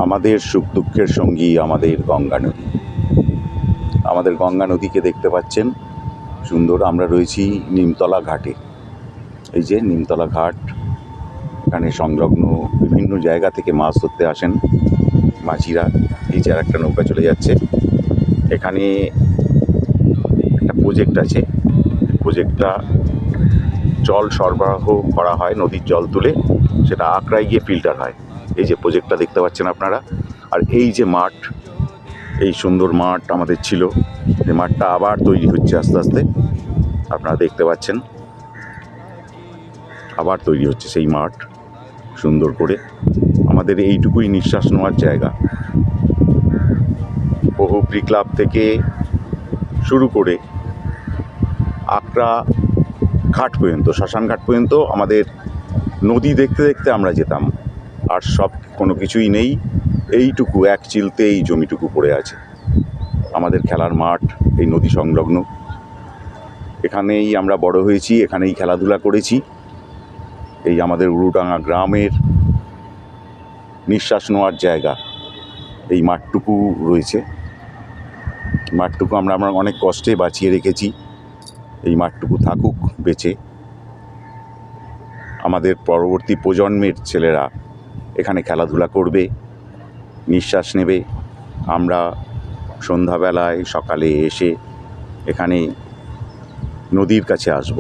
আমাদের সুখ দুঃখের সঙ্গী আমাদের গঙ্গা নদী। আমাদের গঙ্গা নদীকে দেখতে পাচ্ছেন সুন্দর। আমরা রয়েছি নিমতলা ঘাটে। এই যে নিমতলা ঘাট, এখানে সংলগ্ন বিভিন্ন জায়গা থেকে মাছ ধরতে আসেন মাঝিরা। এই যে আর একটা নৌকা চলে যাচ্ছে। এখানে একটা প্রজেক্ট আছে, প্রজেক্টটা জল সরবরাহ করা হয়, নদীর জল তুলে সেটা আকড়ায় গিয়ে ফিল্টার হয়। এই যে প্রজেক্টটা দেখতে পাচ্ছেন আপনারা। আর এই যে মাঠ, এই সুন্দর মাঠ আমাদের ছিল, এই মাঠটা আবার তৈরি হচ্ছে আস্তে আস্তে। আপনারা দেখতে পাচ্ছেন আবার তৈরি হচ্ছে সেই মাঠ সুন্দর করে। আমাদের এইটুকুই নিঃশ্বাস নেওয়ার জায়গা। বহুপ্রী ক্লাব থেকে শুরু করে আকড়া ঘাট পর্যন্ত, শ্মশান ঘাট পর্যন্ত আমাদের নদী দেখতে দেখতে আমরা যেতাম। আর সব কোনো কিছুই নেই, এইটুকু এক চিলতে এই জমিটুকু পড়ে আছে। আমাদের খেলার মাঠ এই নদী সংলগ্ন, এখানেই আমরা বড় হয়েছি, এখানেই খেলাধুলা করেছি। এই আমাদের উরুডাঙ্গা গ্রামের নিঃশ্বাস নেওয়ার জায়গা এই মাঠটুকু রয়েছে। মাঠটুকু আমরা অনেক কষ্টে বাঁচিয়ে রেখেছি। এই মাঠটুকু থাকুক বেঁচে, আমাদের পরবর্তী প্রজন্মের ছেলেরা এখানে খেলাধুলা করবে, নিঃশ্বাস নেবে। আমরা সন্ধ্যাবেলায় সকালে এসে এখানে নদীর কাছে আসব।